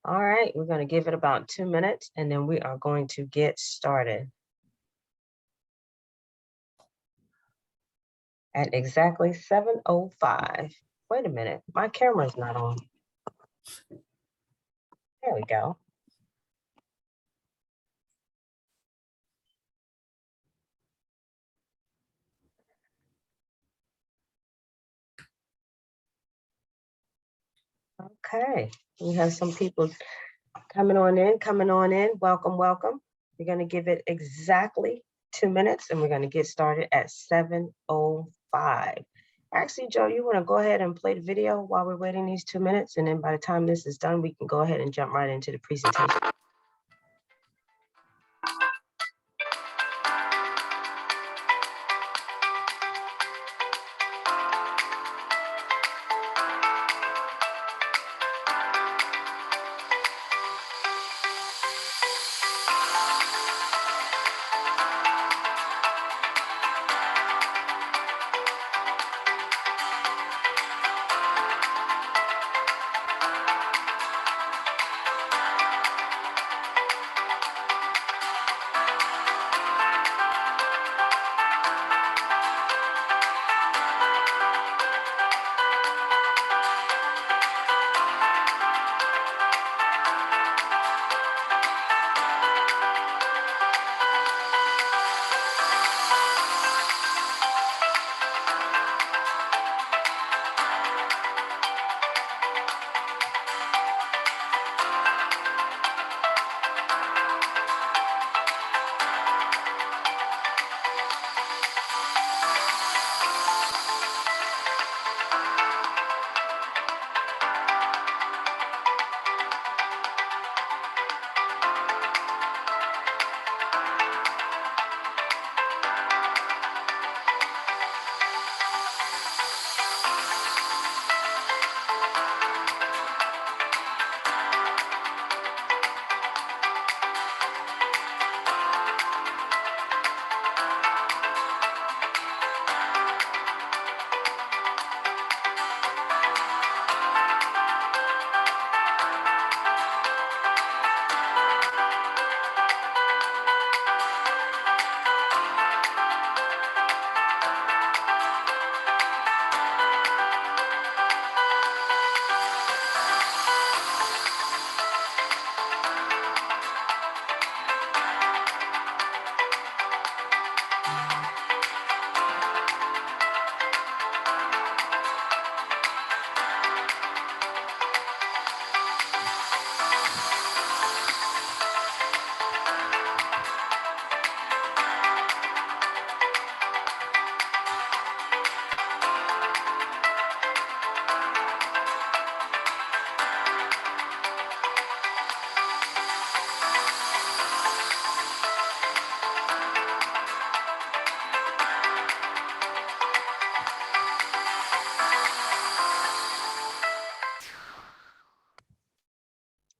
All right, we're going to give it about 2 minutes and then we are going to get started. At exactly 7:05. Wait a minute, my camera's not on. There we go. Okay, we have some people coming on in. Welcome, welcome. We're going to give it exactly 2 minutes and we're going to get started at 7:05. Actually, Joe, you want to go ahead and play the video while we're waiting these 2 minutes? And then by the time this is done, we can go ahead and jump right into the presentation.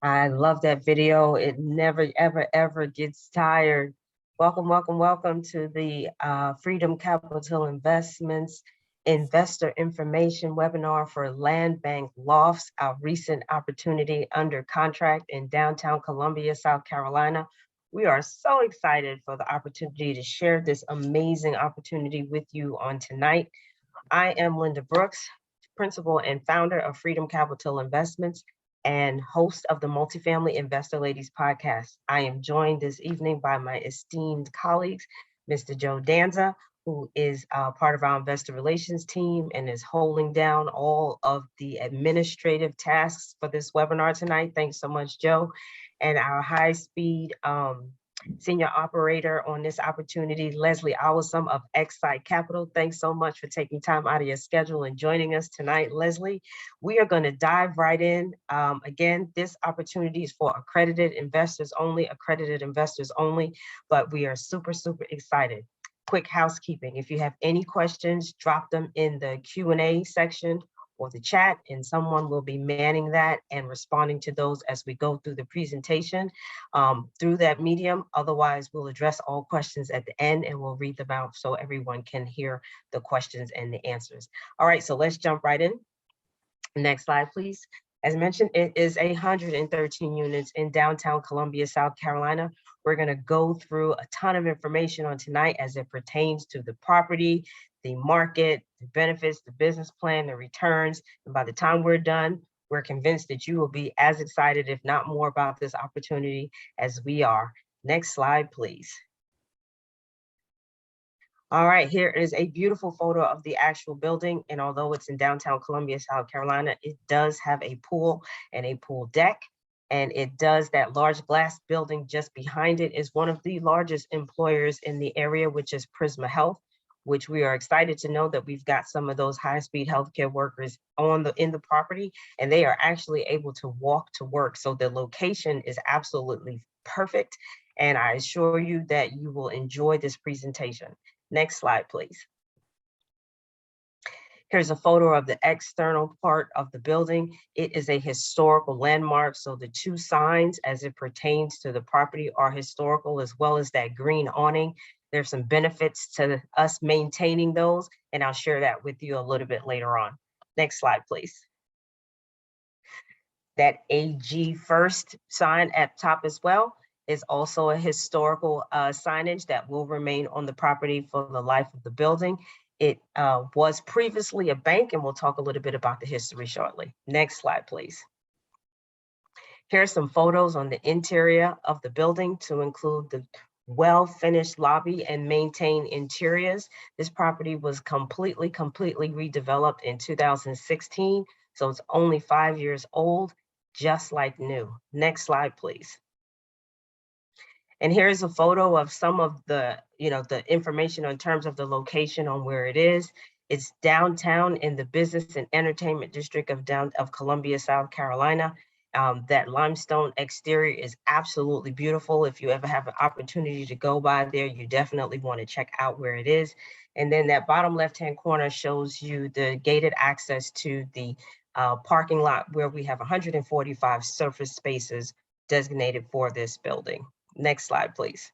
I love that video. It never, ever, ever gets tired. Welcome, welcome, welcome to the Freedom Capital Investments Investor Information Webinar for Land Bank Lofts, our recent opportunity under contract in downtown Columbia, South Carolina. We are so excited for the opportunity to share this amazing opportunity with you on tonight. I am Linda Brooks, principal and founder of Freedom Capital Investments and host of the Multifamily Investor Ladies podcast. I am joined this evening by my esteemed colleagues, Mr. Joe Danza, who is part of our investor relations team and is holding down all of the administrative tasks for this webinar tonight. Thanks so much, Joe. And our high-speed senior operator on this opportunity, Leslie Awesome of Excite Capital. Thanks so much for taking time out of your schedule and joining us tonight, Leslie. We are going to dive right in. Again, this opportunity is for accredited investors only, but we are super, super excited. Quick housekeeping. If you have any questions, drop them in the Q&A section or the chat, and someone will be manning that and responding to those as we go through the presentation through that medium. Otherwise, we'll address all questions at the end and we'll read them out so everyone can hear the questions and the answers. All right, so let's jump right in. Next slide, please. As mentioned, it is 113 units in downtown Columbia, South Carolina. We're going to go through a ton of information on tonight as it pertains to the property, the market, the benefits, the business plan, the returns. And by the time we're done, we're convinced that you will be as excited, if not more, about this opportunity as we are. Next slide, please. All right, here is a beautiful photo of the actual building. And although it's in downtown Columbia, South Carolina, it does have a pool and a pool deck. And it does, that large glass building just behind it is one of the largest employers in the area, which is Prisma Health, which we are excited to know that we've got some of those high-speed healthcare workers in the property, and they are actually able to walk to work. So the location is absolutely perfect. And I assure you that you will enjoy this presentation. Next slide, please. Here's a photo of the external part of the building. It is a historical landmark. So the two signs as it pertains to the property are historical, as well as that green awning. There's some benefits to us maintaining those, and I'll share that with you a little bit later on. Next slide, please. That AG First sign at top as well is also a historical signage that will remain on the property for the life of the building. It was previously a bank, and we'll talk a little bit about the history shortly. Next slide, please. Here are some photos on the interior of the building to include the well-finished lobby and maintained interiors. This property was completely redeveloped in 2016, so it's only 5 years old, just like new. Next slide, please. And here's a photo of some of the, the information in terms of the location on where it is. It's downtown in the business and entertainment district of Columbia, South Carolina. That limestone exterior is absolutely beautiful. If you ever have an opportunity to go by there, you definitely want to check out where it is. And then that bottom left-hand corner shows you the gated access to the parking lot, where we have 145 surface spaces designated for this building. Next slide, please.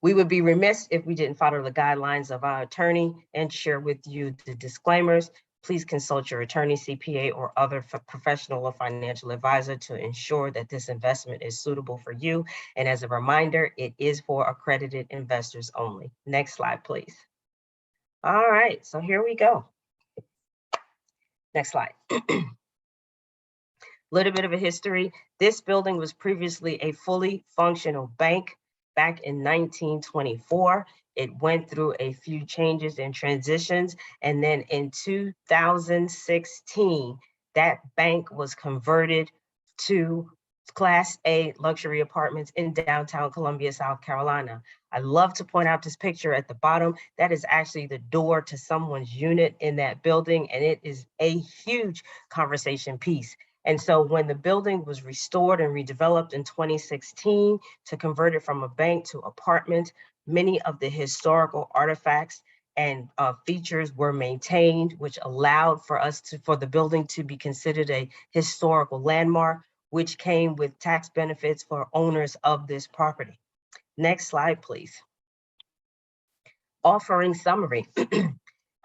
We would be remiss if we didn't follow the guidelines of our attorney and share with you the disclaimers. Please consult your attorney, CPA, or other professional or financial advisor to ensure that this investment is suitable for you. And as a reminder, it is for accredited investors only. Next slide, please. All right, so here we go. Next slide. Little bit of a history. This building was previously a fully functional bank back in 1924. It went through a few changes and transitions. And then in 2016, that bank was converted to Class A luxury apartments in downtown Columbia, South Carolina. I love to point out this picture at the bottom. That is actually the door to someone's unit in that building, and it is a huge conversation piece. And so when the building was restored and redeveloped in 2016 to convert it from a bank to apartment, many of the historical artifacts and features were maintained, which allowed for the building to be considered a historical landmark, which came with tax benefits for owners of this property. Next slide, please. Offering summary.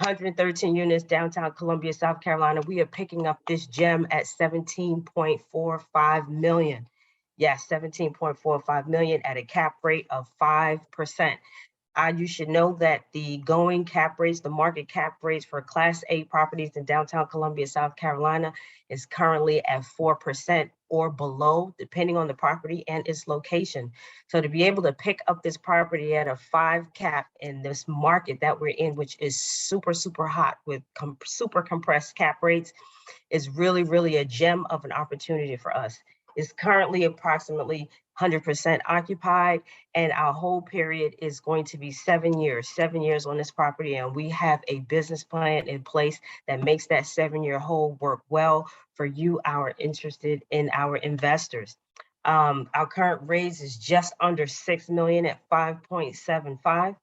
113 units, downtown Columbia, South Carolina. We are picking up this gem at 17.45 million. Yes, 17.45 million at a cap rate of 5%. You should know that the going cap rates, the market cap rates for Class A properties in downtown Columbia, South Carolina is currently at 4% or below, depending on the property and its location. So to be able to pick up this property at a 5 cap in this market that we're in, which is super hot with super compressed cap rates, is really a gem of an opportunity for us. It's currently approximately 100% occupied, and our whole period is going to be 7 years on this property. And we have a business plan in place that makes that 7-year hold work well for you, our interested in our investors. Our current raise is just under 6 million at 5.75.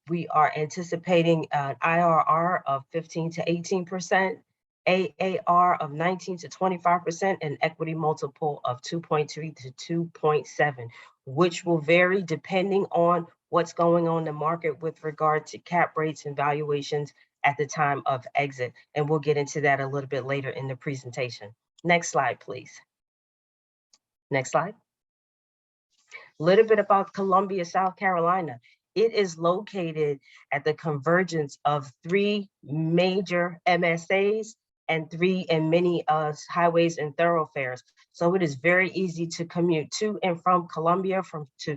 We are anticipating an IRR of 15 to 18%. AAR of 19 to 25%, and equity multiple of 2.3 to 2.7, which will vary depending on what's going on in the market with regard to cap rates and valuations at the time of exit. And we'll get into that a little bit later in the presentation. Next slide, please. Next slide. A little bit about Columbia, South Carolina. It is located at the convergence of 3 major MSAs and 3 and many highways and thoroughfares. So it is very easy to commute to and from Columbia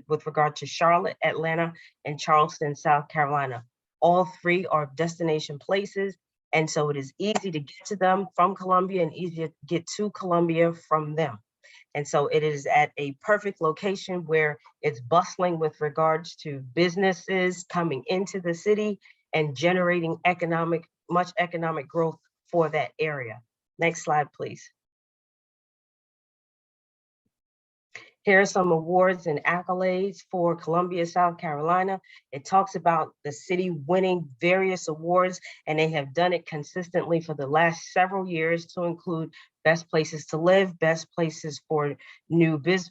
with regard to Charlotte, Atlanta, and Charleston, South Carolina. All 3 are destination places. And so it is easy to get to them from Columbia and easy to get to Columbia from them. And so it is at a perfect location where it's bustling with regards to businesses coming into the city and generating much economic growth for that area. Next slide, please. Here are some awards and accolades for Columbia, South Carolina. It talks about the city winning various awards, and they have done it consistently for the last several years to include best places to live, best places for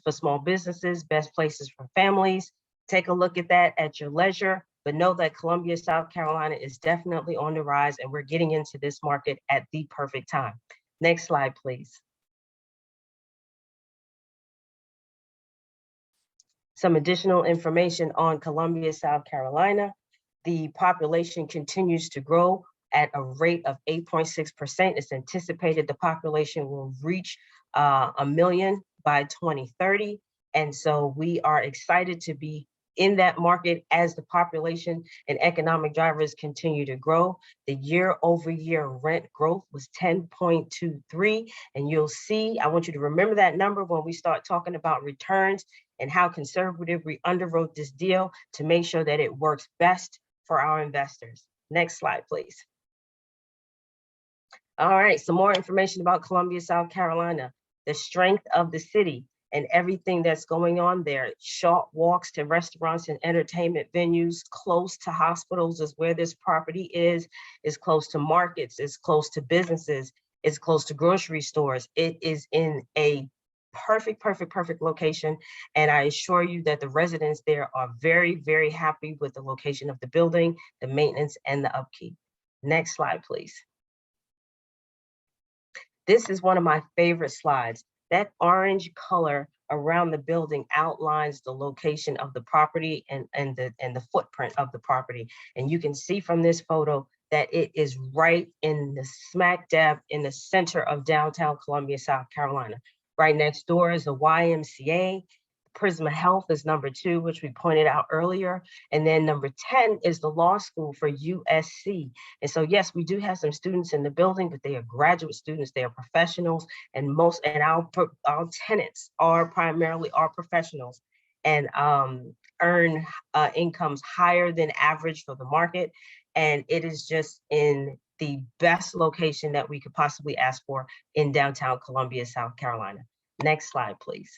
small businesses, best places for families. Take a look at that at your leisure, but know that Columbia, South Carolina is definitely on the rise, and we're getting into this market at the perfect time. Next slide, please. Some additional information on Columbia, South Carolina. The population continues to grow at a rate of 8.6%. It's anticipated the population will reach 1 million by 2030. And so we are excited to be in that market as the population and economic drivers continue to grow. The year-over-year rent growth was 10.23. And you'll see, I want you to remember that number when we start talking about returns and how conservative we underwrote this deal to make sure that it works best for our investors. Next slide, please. All right, some more information about Columbia, South Carolina, the strength of the city and everything that's going on there. Short walks to restaurants and entertainment venues, close to hospitals is where this property is close to markets, is close to businesses, it's close to grocery stores. It is in a perfect location. And I assure you that the residents there are very, very happy with the location of the building, the maintenance, and the upkeep. Next slide, please. This is one of my favorite slides. That orange color around the building outlines the location of the property and the footprint of the property. And you can see from this photo that it is right in the smack dab in the center of downtown Columbia, South Carolina. Right next door is a YMCA. Prisma Health is number 2, which we pointed out earlier. And then number 10 is the law school for USC. And so, yes, we do have some students in the building, but they are graduate students, they are professionals, and our tenants are primarily our professionals and earn incomes higher than average for the market. And it is just in the best location that we could possibly ask for in downtown Columbia, South Carolina. Next slide, please.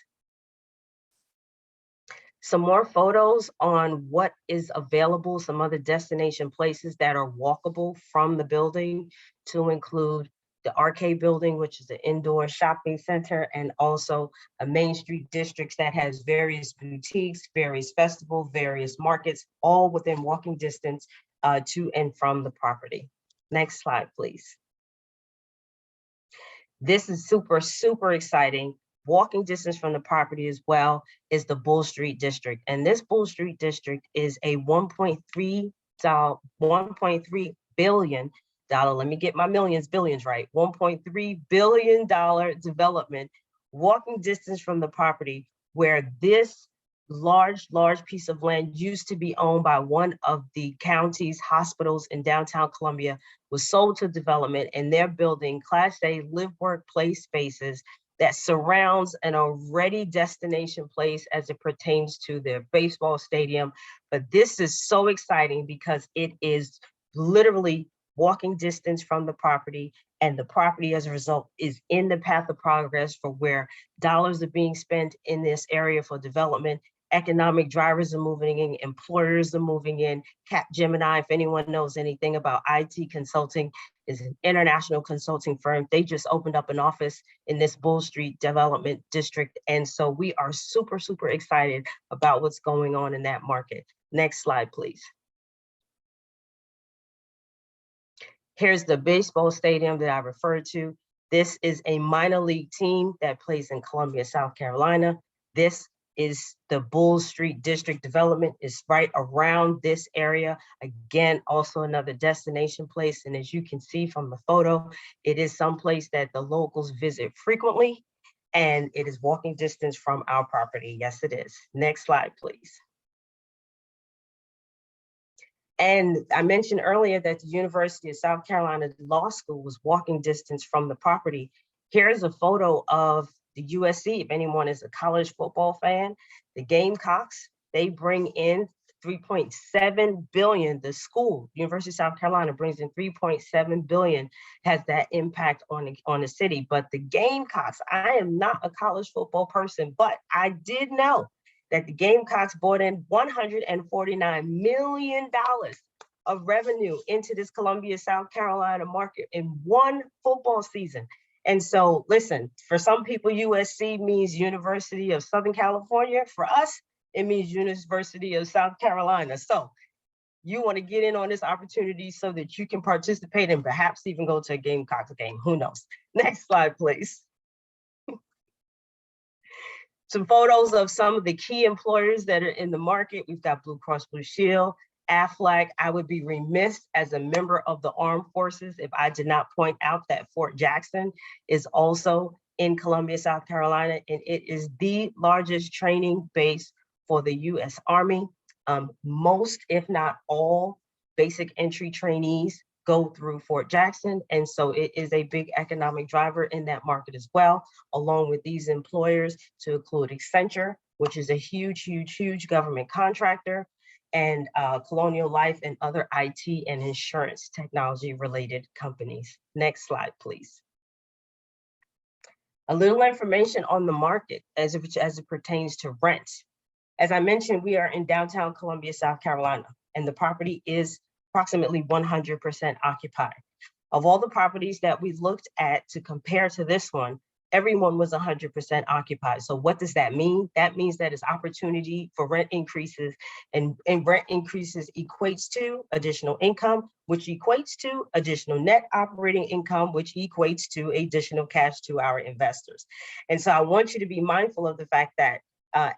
Some more photos on what is available, some other destination places that are walkable from the building, to include the Arcade Building, which is an indoor shopping center, and also a Main Street district that has various boutiques, various festivals, various markets, all within walking distance to and from the property. Next slide, please. This is super, super exciting. Walking distance from the property as well is the Bull Street District. And this Bull Street District is a $1.3 billion, let me get my billions right, $1.3 billion development, walking distance from the property, where this large piece of land used to be owned by one of the county's hospitals in downtown Columbia, was sold to development, and they're building Class A live work play spaces that surrounds an already destination place as it pertains to their baseball stadium. But this is so exciting because it is literally walking distance from the property, and the property as a result is in the path of progress for where dollars are being spent in this area for development. Economic drivers are moving in, employers are moving in. Capgemini, if anyone knows anything about IT consulting, is an international consulting firm. They just opened up an office in this Bull Street development district. And so we are super, super excited about what's going on in that market. Next slide, please. Here's the baseball stadium that I referred to. This is a minor league team that plays in Columbia, South Carolina. This is the Bull Street District Development. Is right around this area. Again, also another destination place. And as you can see from the photo, it is someplace that the locals visit frequently, and it is walking distance from our property. Yes, it is. Next slide, please. And I mentioned earlier that the University of South Carolina Law School was walking distance from the property. Here's a photo of the USC. If anyone is a college football fan, the Gamecocks, they bring in 3.7 billion. The school, University of South Carolina, brings in 3.7 billion, has that impact on the city. But the Gamecocks, I am not a college football person, but I did know that the Gamecocks brought in $149 million of revenue into this Columbia, South Carolina market in one football season. And so listen, for some people, USC means University of Southern California. For us, it means University of South Carolina. So you want to get in on this opportunity so that you can participate and perhaps even go to a Gamecocks game. Who knows? Next slide, please. Some photos of some of the key employers that are in the market. We've got Blue Cross Blue Shield, Aflac. I would be remiss as a member of the armed forces if I did not point out that Fort Jackson is also in Columbia, South Carolina, and it is the largest training base for the U.S. Army. Most, if not all, basic entry trainees go through Fort Jackson. And so it is a big economic driver in that market as well, along with these employers to include Accenture, which is a huge, huge, huge government contractor, and Colonial Life and other IT and insurance technology related companies. Next slide, please. A little information on the market as it pertains to rent. As I mentioned, we are in downtown Columbia, South Carolina, and the property is approximately 100% occupied. Of all the properties that we looked at to compare to this one, everyone was 100% occupied. So what does that mean? That means that it's opportunity for rent increases, and rent increases equates to additional income, which equates to additional net operating income, which equates to additional cash to our investors. And so I want you to be mindful of the fact that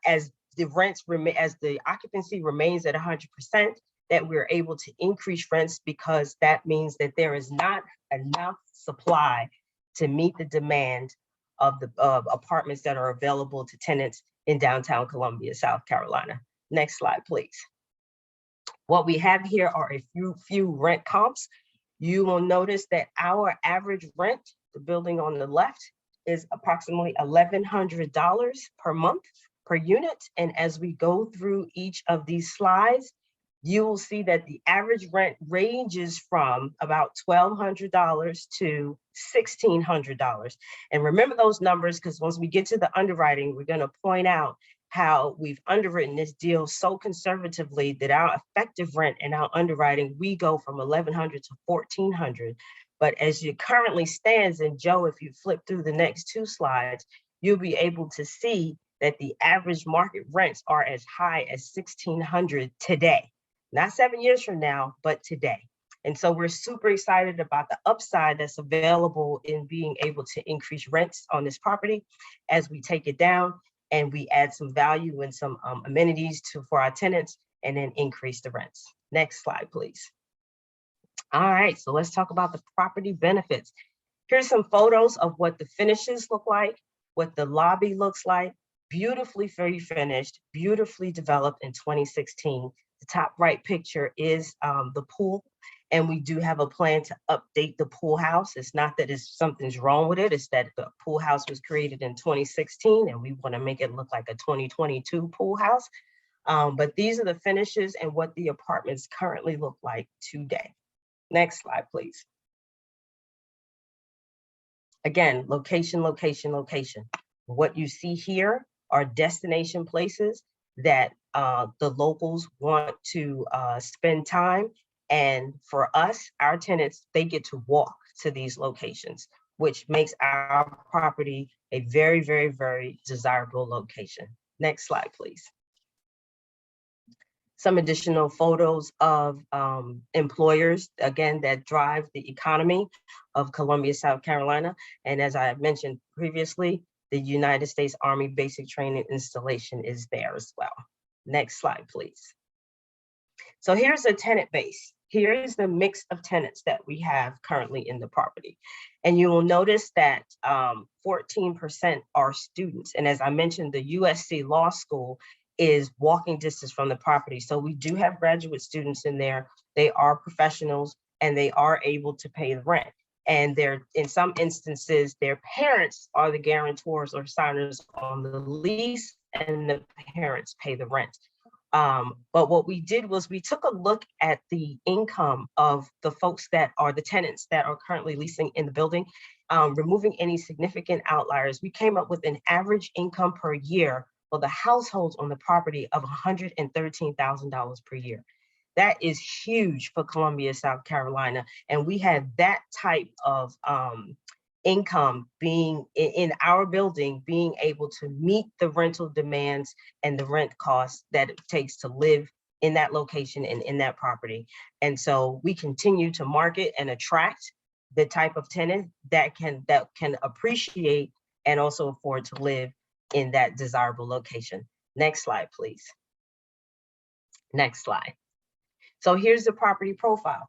as the occupancy remains at 100%, that we're able to increase rents, because that means that there is not enough supply to meet the demand of the apartments that are available to tenants in downtown Columbia, South Carolina. Next slide, please. What we have here are a few rent comps. You will notice that our average rent, the building on the left, is approximately $1,100 per month per unit. And as we go through each of these slides, you will see that the average rent ranges from about $1,200 to $1,600. And remember those numbers, because once we get to the underwriting, we're going to point out how we've underwritten this deal so conservatively that our effective rent and our underwriting, we go from $1,100 to $1,400. But as it currently stands, and Joe, if you flip through the next two slides, you'll be able to see that the average market rents are as high as $1,600 today. Not 7 years from now, but today. And so we're super excited about the upside that's available in being able to increase rents on this property as we take it down and we add some value and some amenities for our tenants, and then increase the rents. Next slide, please. All right, so let's talk about the property benefits. Here's some photos of what the finishes look like, what the lobby looks like. Beautifully finished, beautifully developed in 2016. The top right picture is the pool, and we do have a plan to update the pool house. It's not that something's wrong with it, it's that the pool house was created in 2016 and we want to make it look like a 2022 pool house. But these are the finishes and what the apartments currently look like today. Next slide, please. Again, location, location, location. What you see here are destination places that the locals want to spend time. And for us, our tenants, they get to walk to these locations, which makes our property a very, very, very desirable location. Next slide, please. some additional photos of employers, again, that drive the economy of Columbia, South Carolina. And as I mentioned previously, the United States Army Basic Training Installation is there as well. Next slide, please. So here's a tenant base. Here's the mix of tenants that we have currently in the property. And you will notice that 14% are students. And as I mentioned, the USC Law School is walking distance from the property. So we do have graduate students in there. They are professionals and they are able to pay the rent. And they're, in some instances, their parents are the guarantors or signers on the lease, and the parents pay the rent. But what we did was we took a look at the income of the folks that are the tenants that are currently leasing in the building, removing any significant outliers. We came up with an average income per year for the households on the property of $113,000 per year. That is huge for Columbia, South Carolina. And we had that type of income being in our building, being able to meet the rental demands and the rent costs that it takes to live in that location and in that property. And so we continue to market and attract the type of tenant that can appreciate and also afford to live in that desirable location. Next slide, please. Next slide. So here's the property profile.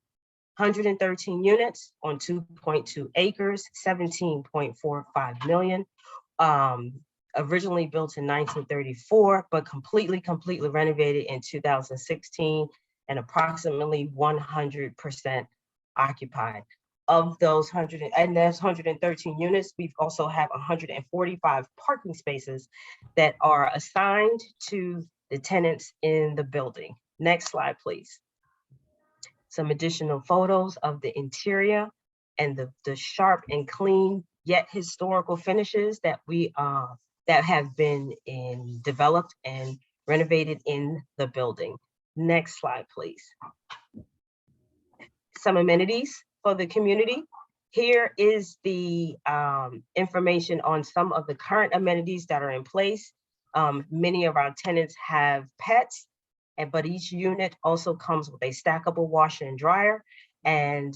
113 units on 2.2 acres, 17.45 million. Originally built in 1934, but completely renovated in 2016 and approximately 100% occupied. Of those 113 units, we also have 145 parking spaces that are assigned to the tenants in the building. Next slide, please. Some additional photos of the interior and the sharp and clean yet historical finishes that we that have been developed and renovated in the building. Next slide, please. Some amenities for the community. Here is the information on some of the current amenities that are in place. Many of our tenants have pets, but each unit also comes with a stackable washer and dryer. And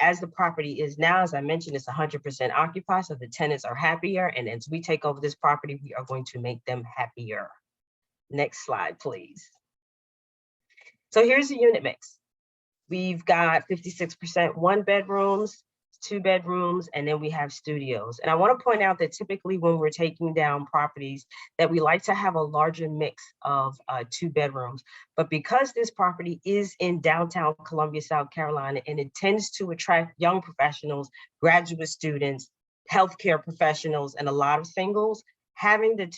as the property is now, as I mentioned, it's 100% occupied, so the tenants are happier. And as we take over this property, we are going to make them happier. Next slide, please. So here's the unit mix. We've got 56% 1-bedrooms, 2-bedrooms, and then we have studios. And I want to point out that typically when we're taking down properties, that we like to have a larger mix of 2-bedrooms. But because this property is in downtown Columbia, South Carolina, and it tends to attract young professionals, graduate students, healthcare professionals, and a lot of singles, having the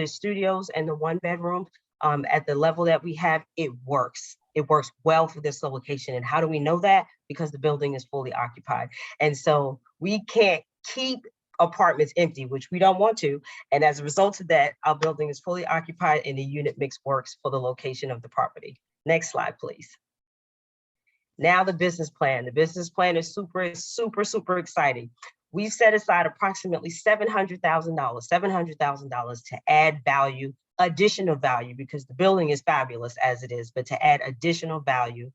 studios and the 1-bedroom at the level that we have, it works. It works well for this location. And how do we know that? Because the building is fully occupied. And so we can't keep apartments empty, which we don't want to. And as a result of that, our building is fully occupied and the unit mix works for the location of the property. Next slide, please. Now the business plan. The business plan is super exciting. We've set aside approximately $700,000 to add value, additional value, because the building is fabulous as it is, but to add additional value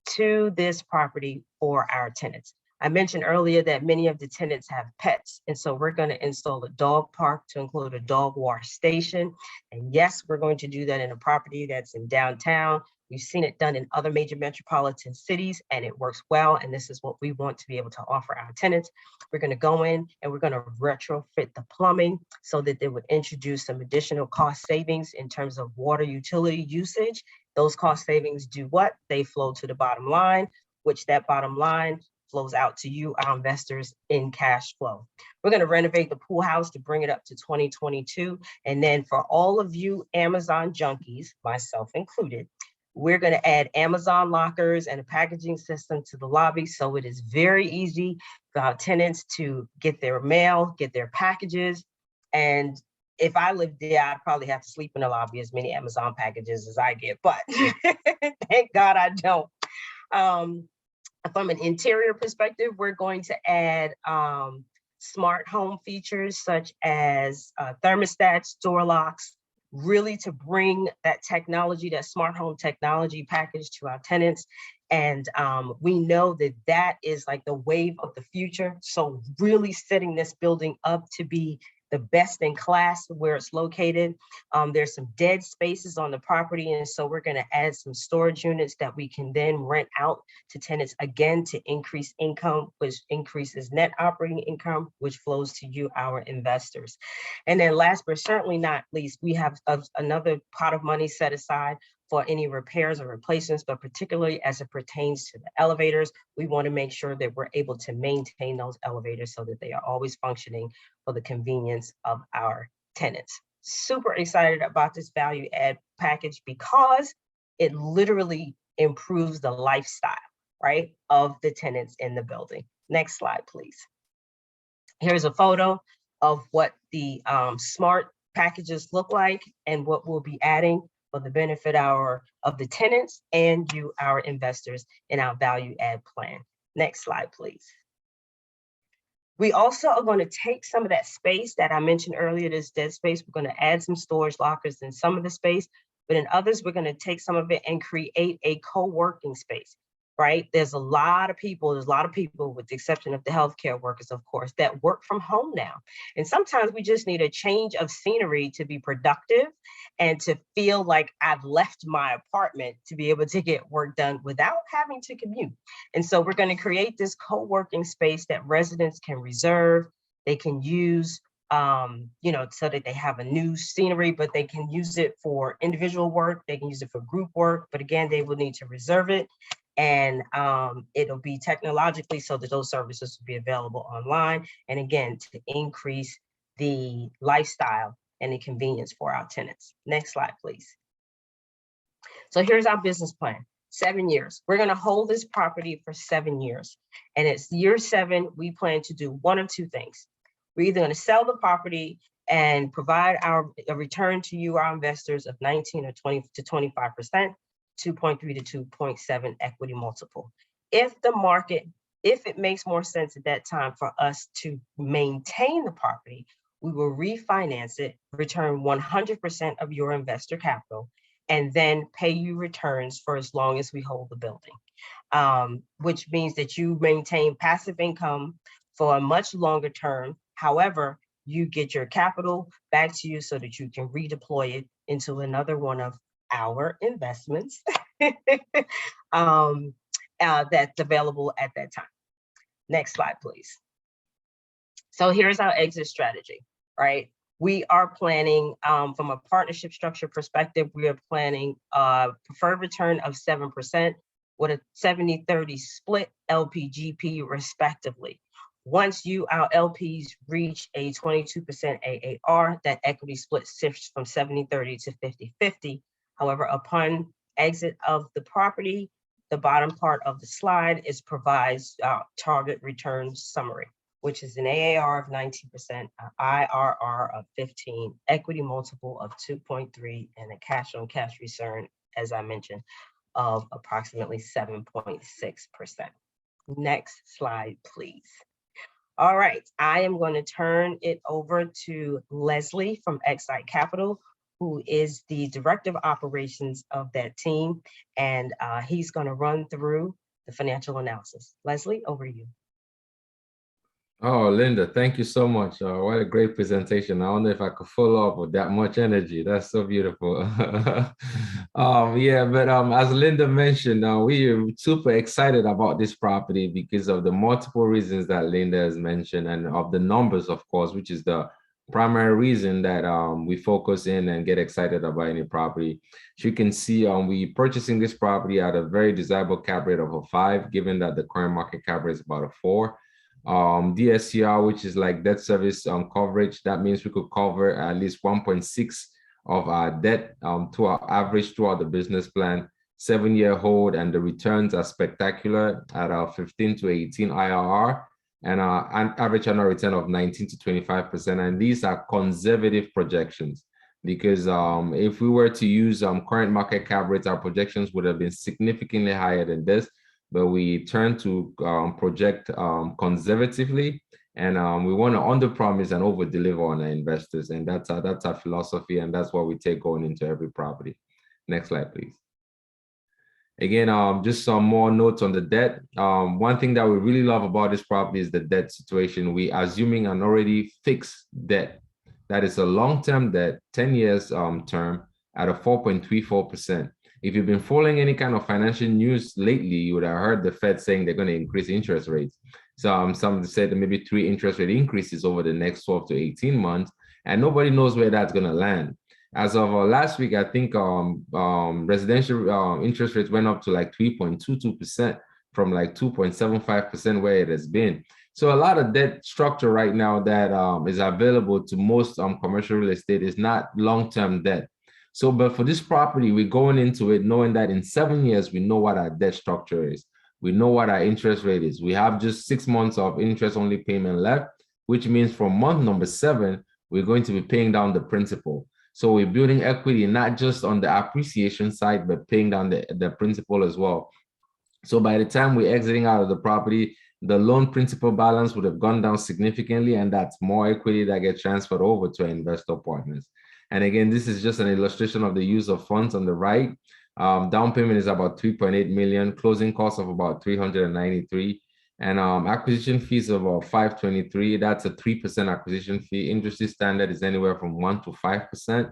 to this property for our tenants. I mentioned earlier that many of the tenants have pets, and so we're going to install a dog park to include a dog wash station. And yes, we're going to do that in a property that's in downtown. We've seen it done in other major metropolitan cities, and it works well. And this is what we want to be able to offer our tenants. We're going to go in and we're going to retrofit the plumbing so that they would introduce some additional cost savings in terms of water utility usage. Those cost savings do what? They flow to the bottom line, which that bottom line flows out to you, our investors, in cash flow. We're going to renovate the pool house to bring it up to 2022. And then for all of you Amazon junkies, myself included, we're going to add Amazon lockers and a packaging system to the lobby. So it is very easy for our tenants to get their mail, get their packages. And if I lived there, I'd probably have to sleep in the lobby, as many Amazon packages as I get, but thank God I don't. From an interior perspective, we're going to add smart home features such as thermostats, door locks, really to bring that technology, that smart home technology package to our tenants. And we know that that is like the wave of the future. So really setting this building up to be the best in class where it's located. There's some dead spaces on the property. And so we're going to add some storage units that we can then rent out to tenants, again, to increase income, which increases net operating income, which flows to you, our investors. And then last but certainly not least, we have another pot of money set aside for any repairs or replacements, but particularly as it pertains to the elevators, we want to make sure that we're able to maintain those elevators so that they are always functioning for the convenience of our tenants. Super excited about this value add package because it literally improves the lifestyle, right, of the tenants in the building. Next slide, please. Here's a photo of what the smart packages look like and what we'll be adding for the benefit of the tenants and you, our investors, in our value add plan. Next slide, please. We also are going to take some of that space that I mentioned earlier, this dead space. We're going to add some storage lockers in some of the space, but in others, we're going to take some of it and create a co-working space, right? There's a lot of people, with the exception of the healthcare workers, of course, that work from home now. And sometimes we just need a change of scenery to be productive and to feel like I've left my apartment to be able to get work done without having to commute. And so we're going to create this co-working space that residents can reserve, they can use, so that they have a new scenery, but they can use it for individual work, they can use it for group work, but again, they will need to reserve it. And it'll be technologically so that those services will be available online. And again, to increase the lifestyle and the convenience for our tenants. Next slide, please. So here's our business plan. 7 years. We're going to hold this property for 7 years. And it's year 7, we plan to do one of two things. We're either going to sell the property and provide a return to you, our investors, of 19 or 20 to 25%, 2.3 to 2.7 equity multiple. If it makes more sense at that time for us to maintain the property, we will refinance it, return 100% of your investor capital, and then pay you returns for as long as we hold the building, which means that you maintain passive income for a much longer term. However, you get your capital back to you so that you can redeploy it into another one of our investments that's available at that time. Next slide, please. So here's our exit strategy, right? We are planning, from a partnership structure perspective, we are planning a preferred return of 7% with a 70-30 split LPGP respectively. Once you, our LPs, reach a 22% AAR, that equity split shifts from 70-30 to 50-50. However, upon exit of the property, the bottom part of the slide provides our target return summary, which is an AAR of 19%, an IRR of 15, equity multiple of 2.3, and a cash on cash return, as I mentioned, of approximately 7.6%. Next slide, please. All right, I am going to turn it over to Leslie from Excite Capital, who is the Director of Operations of that team, and he's going to run through the financial analysis. Leslie, over to you. Oh, Linda, thank you so much. What a great presentation. I wonder if I could follow up with that much energy. That's so beautiful. As Linda mentioned, we are super excited about this property because of the multiple reasons that Linda has mentioned, and of the numbers, of course, which is the primary reason that we focus in and get excited about any property. As you can see, we purchasing this property at a very desirable cap rate of a 5, given that the current market cap rate is about a 4. DSCR, which is like debt service coverage, that means we could cover at least 1.6 of our debt to our average throughout the business plan. 7-year hold, and the returns are spectacular at our 15 to 18 IRR and an average annual return of 19 to 25%. And these are conservative projections because if we were to use current market cap rates, our projections would have been significantly higher than this. But we turn to project conservatively And we want to under-promise and over-deliver on our investors. And that's our philosophy, and that's what we take going into every property. Next slide, please. Again, just some more notes on the debt. One thing that we really love about this property is the debt situation. We are assuming an already fixed debt. That is a long-term debt, 10 years term at a 4.34%. If you've been following any kind of financial news lately, you would have heard the Fed saying they're going to increase interest rates. So some said that maybe 3 interest rate increases over the next 12 to 18 months, and nobody knows where that's going to land. As of last week, I think residential interest rates went up to like 3.22% from like 2.75% where it has been. So a lot of debt structure right now that is available to most commercial real estate is not long-term debt. So, but for this property, we're going into it knowing that in 7 years, we know what our debt structure is. We know what our interest rate is. We have just 6 months of interest-only payment left, which means from month number 7, we're going to be paying down the principal. So we're building equity, not just on the appreciation side, but paying down the principal as well. So by the time we're exiting out of the property, the loan principal balance would have gone down significantly, and that's more equity that gets transferred over to our investor partners. And again, this is just an illustration of the use of funds on the right. Down payment is about 3.8 million, closing costs of about 393, and acquisition fees of about 523. That's a 3% acquisition fee. Industry standard is anywhere from 1 to 5%.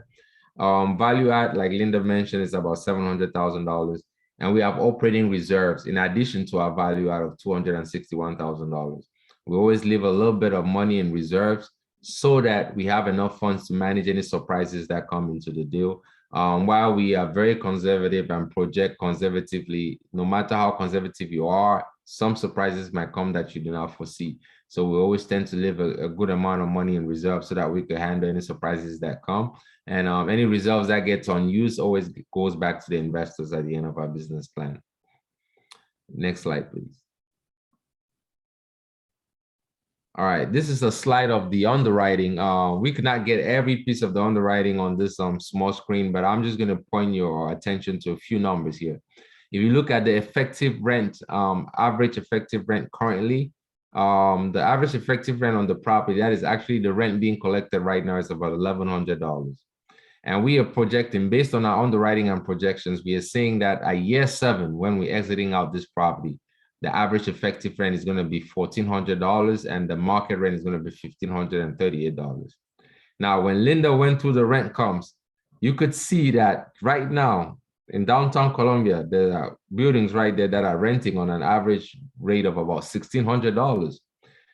Value add, like Linda mentioned, is about $700,000. And we have operating reserves in addition to our value add of $261,000. We always leave a little bit of money in reserves so that we have enough funds to manage any surprises that come into the deal. While we are very conservative and project conservatively, no matter how conservative you are, some surprises might come that you do not foresee. So we always tend to leave a good amount of money in reserve so that we can handle any surprises that come. And any reserves that gets unused always goes back to the investors at the end of our business plan. Next slide, please. All right, this is a slide of the underwriting. We could not get every piece of the underwriting on this small screen, but I'm just going to point your attention to a few numbers here. If you look at the effective rent, average effective rent currently, the average effective rent on the property, that is actually the rent being collected right now, is about $1,100. And we are projecting, based on our underwriting and projections, we are saying that at year 7, when we're exiting out this property, the average effective rent is going to be $1,400 and the market rent is going to be $1,538. Now, when Linda went through the rent comps, you could see that right now in downtown Columbia, there are buildings right there that are renting on an average rate of about $1,600.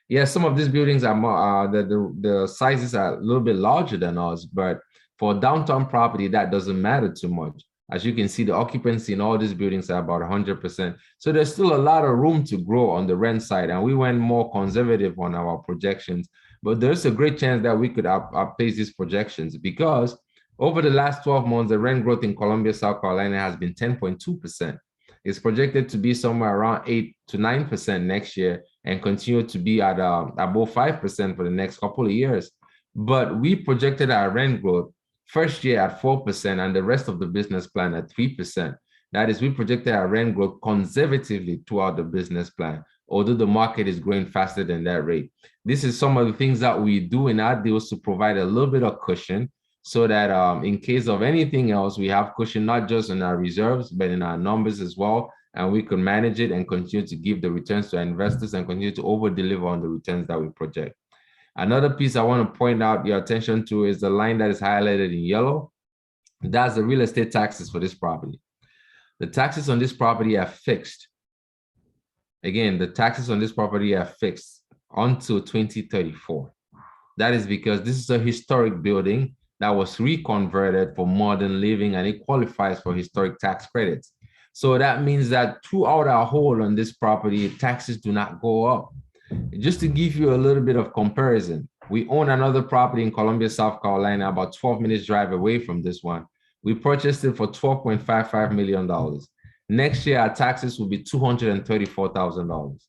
Yes, some of these buildings are more, the sizes are a little bit larger than us, but for downtown property, that doesn't matter too much. As you can see, the occupancy in all these buildings are about 100%. So there's still a lot of room to grow on the rent side. And we went more conservative on our projections, but there's a great chance that we could outpace these projections because over the last 12 months, the rent growth in Columbia, South Carolina has been 10.2%. It's projected to be somewhere around 8 to 9% next year and continue to be at above 5% for the next couple of years. But we projected our rent growth first year at 4% and the rest of the business plan at 3%. That is, we projected our rent growth conservatively throughout the business plan, although the market is growing faster than that rate. This is some of the things that we do in our deals to provide a little bit of cushion so that in case of anything else, we have cushion not just in our reserves, but in our numbers as well. And we can manage it and continue to give the returns to our investors and continue to over-deliver on the returns that we project. Another piece I want to point out your attention to is the line that is highlighted in yellow. That's the real estate taxes for this property. The taxes on this property are fixed. Again, the taxes on this property are fixed until 2034. That is because this is a historic building that was reconverted for modern living and it qualifies for historic tax credits. So that means that throughout our hold on this property, taxes do not go up. Just to give you a little bit of comparison, we own another property in Columbia, South Carolina, about 12 minutes drive away from this one. We purchased it for $12.55 million. Next year, our taxes will be $234,000.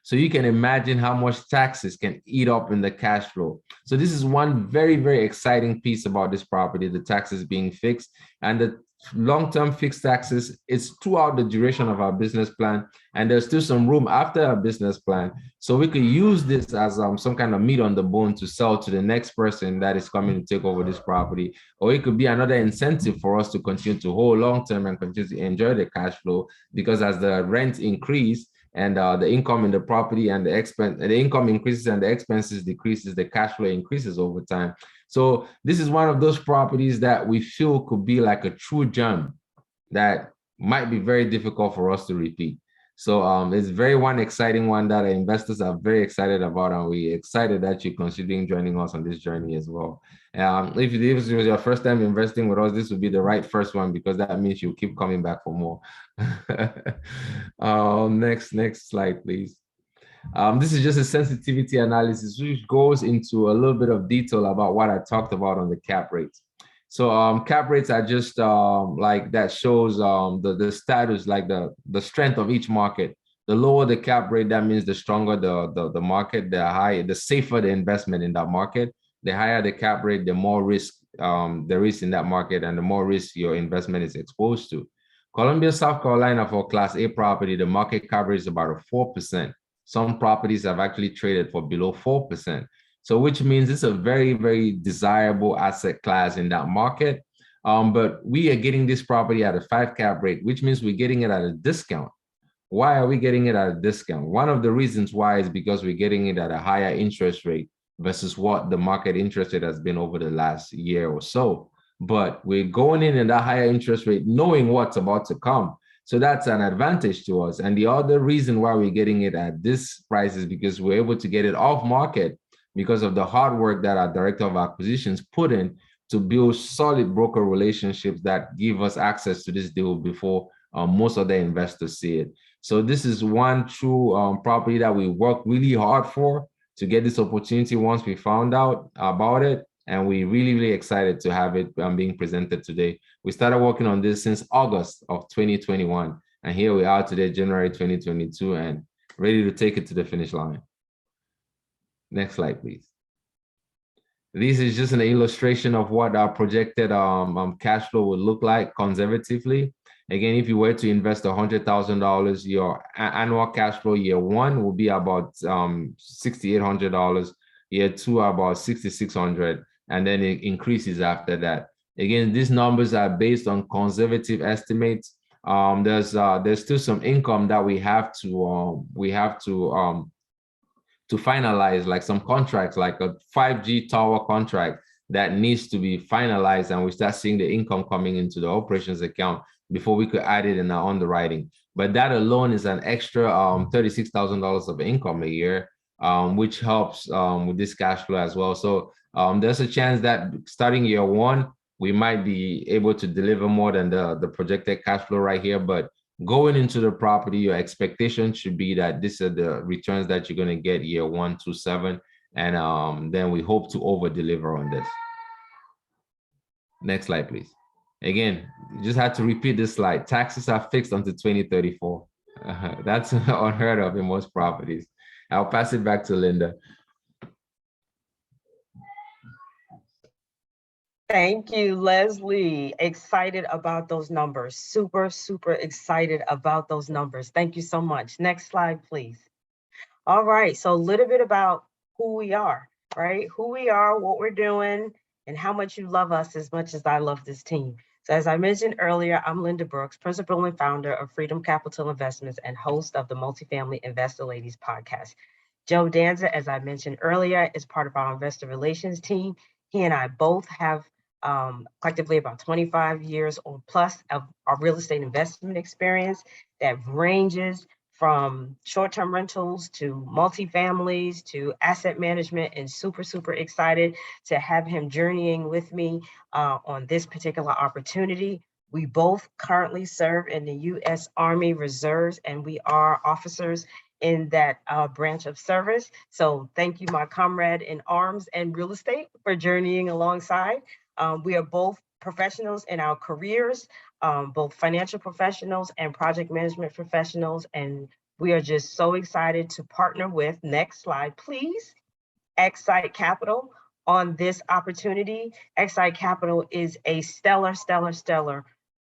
So you can imagine how much taxes can eat up in the cash flow. So this is one very, very exciting piece about this property, the taxes being fixed. And the long-term fixed taxes. It's throughout the duration of our business plan, and there's still some room after our business plan. So we could use this as some kind of meat on the bone to sell to the next person that is coming to take over this property. Or it could be another incentive for us to continue to hold long-term and continue to enjoy the cash flow, because as the rent increase and the income in the property and the income increases and the expenses decreases, the cash flow increases over time. So this is one of those properties that we feel could be like a true gem that might be very difficult for us to repeat. So it's very one exciting one that investors are very excited about, and we're excited that you're considering joining us on this journey as well. If this was your first time investing with us, this would be the right first one, because that means you'll keep coming back for more. Next slide, please. This is just a sensitivity analysis, which goes into a little bit of detail about what I talked about on the cap rates. So cap rates are just like that shows the status, like the strength of each market. The lower the cap rate, that means the stronger the market, the safer the investment in that market. The higher the cap rate, the more risk there is in that market, and the more risk your investment is exposed to. Columbia, South Carolina, for Class A property, the market cap rate is about a 4%. Some properties have actually traded for below 4%. So which means it's a very, very desirable asset class in that market. But we are getting this property at a 5 cap rate, which means we're getting it at a discount. Why are we getting it at a discount? One of the reasons why is because we're getting it at a higher interest rate versus what the market interest rate has been over the last year or so. But we're going in at that higher interest rate knowing what's about to come. So that's an advantage to us. And the other reason why we're getting it at this price is because we're able to get it off market because of the hard work that our director of acquisitions put in to build solid broker relationships that give us access to this deal before most of the investors see it. So this is one true property that we worked really hard for to get this opportunity once we found out about it. And we're really, really excited to have it being presented today. We started working on this since August of 2021. And here we are today, January 2022, and ready to take it to the finish line. Next slide, please. This is just an illustration of what our projected cash flow would look like conservatively. Again, if you were to invest $100,000, your annual cash flow year one will be about $6,800, year two about $6,600, and then it increases after that. Again, these numbers are based on conservative estimates. There's still some income that we have to finalize, like some contracts, like a 5G tower contract that needs to be finalized, and we start seeing the income coming into the operations account before we could add it in our underwriting. But that alone is an extra $36,000 of income a year, which helps with this cash flow as well. So there's a chance that starting year one, we might be able to deliver more than the projected cash flow right here. But going into the property, your expectation should be that these are the returns that you're going to get year 1 to 7. And then we hope to over deliver on this. Next slide, please. Again, you just had to repeat this slide. Taxes are fixed until 2034. That's unheard of in most properties. I'll pass it back to Linda. Thank you, Leslie. Excited about those numbers. Super, super excited about those numbers. Thank you so much. Next slide, please. All right, so a little bit about who we are, right? Who we are, what we're doing, and how much you love us as much as I love this team. So as I mentioned earlier, I'm Linda Brooks, principal and founder of Freedom Capital Investments and host of the Multifamily Investor Ladies podcast. Joe Danza, as I mentioned earlier, is part of our investor relations team. He and I both have collectively about 25 years or plus of our real estate investment experience that ranges from short-term rentals to multifamilies to asset management, and super, super excited to have him journeying with me on this particular opportunity. We both currently serve in the U.S. Army Reserves, and we are officers in that branch of service. So thank you, my comrade in arms and real estate, for journeying alongside. We are both professionals in our careers, both financial professionals and project management professionals. And we are just so excited to partner with, next slide, please, Excite Capital on this opportunity. Excite Capital is a stellar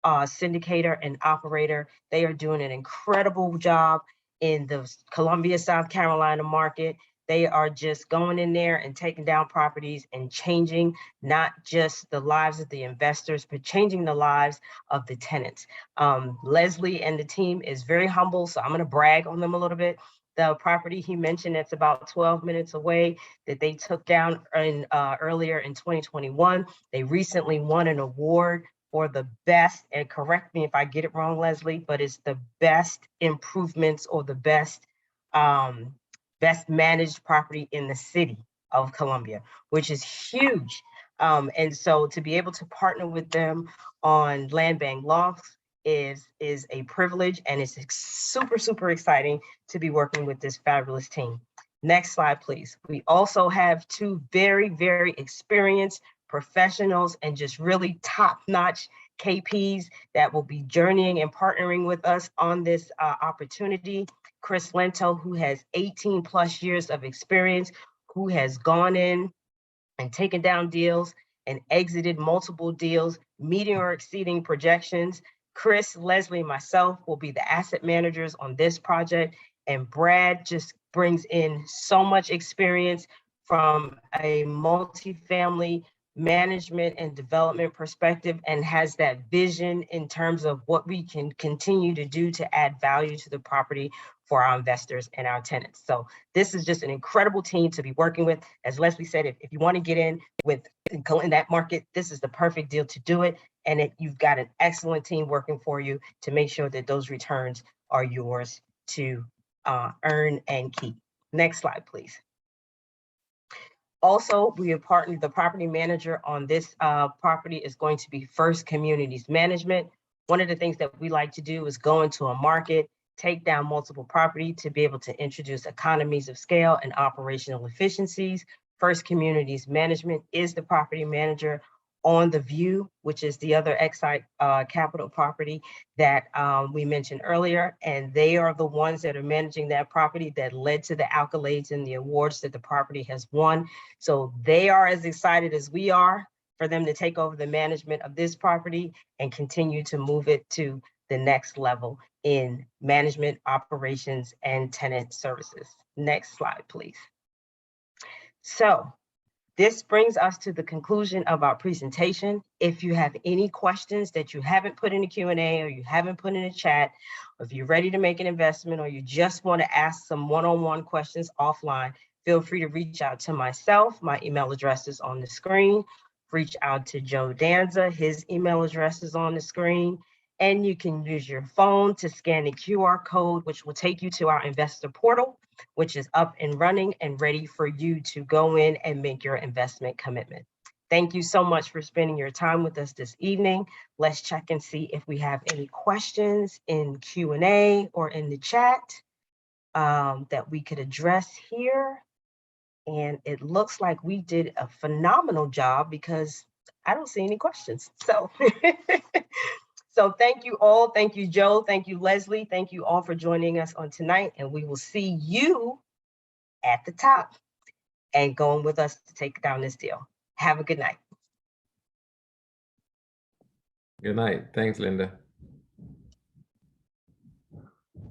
syndicator and operator. They are doing an incredible job in the Columbia, South Carolina market. They are just going in there and taking down properties and changing not just the lives of the investors, but changing the lives of the tenants. Leslie and the team is very humble, so I'm going to brag on them a little bit. The property he mentioned that's about 12 minutes away that they took down earlier in 2021. They recently won an award for the best, and correct me if I get it wrong, Leslie, but it's the best improvements or the best managed property in the city of Columbia, which is huge. And so to be able to partner with them on Land Bank Lofts is a privilege, and it's super, super exciting to be working with this fabulous team. Next slide, please. We also have two very, very experienced professionals and just really top-notch KPs that will be journeying and partnering with us on this opportunity. Chris Lento, who has 18 plus years of experience, who has gone in and taken down deals and exited multiple deals, meeting or exceeding projections. Chris, Leslie, and myself will be the asset managers on this project. And Brad just brings in so much experience from a multifamily management and development perspective, and has that vision in terms of what we can continue to do to add value to the property for our investors and our tenants. So this is just an incredible team to be working with. As Leslie said, if you want to get in that market, this is the perfect deal to do it. And you've got an excellent team working for you to make sure that those returns are yours to earn and keep. Next slide, please. Also, we have partnered, the property manager on this property is going to be First Communities Management. One of the things that we like to do is go into a market, take down multiple property to be able to introduce economies of scale and operational efficiencies. First Communities Management is the property manager on The View, which is the other Excite Capital property that we mentioned earlier. And they are the ones that are managing that property that led to the accolades and the awards that the property has won. So they are as excited as we are for them to take over the management of this property and continue to move it to the next level in management, operations, and tenant services. Next slide, please. So this brings us to the conclusion of our presentation. If you have any questions that you haven't put in the Q&A or you haven't put in the chat, or if you're ready to make an investment or you just want to ask some one-on-one questions offline, feel free to reach out to myself. My email address is on the screen. Reach out to Joe Danza. His email address is on the screen. And you can use your phone to scan the QR code, which will take you to our investor portal, which is up and running and ready for you to go in and make your investment commitment. Thank you so much for spending your time with us this evening. Let's check and see if we have any questions in Q&A or in the chat that we could address here. And it looks like we did a phenomenal job because I don't see any questions. So, so thank you all. Thank you, Joe. Thank you, Leslie. Thank you all for joining us on tonight. And we will see you at the top and going with us to take down this deal. Have a good night. Good night. Thanks, Linda.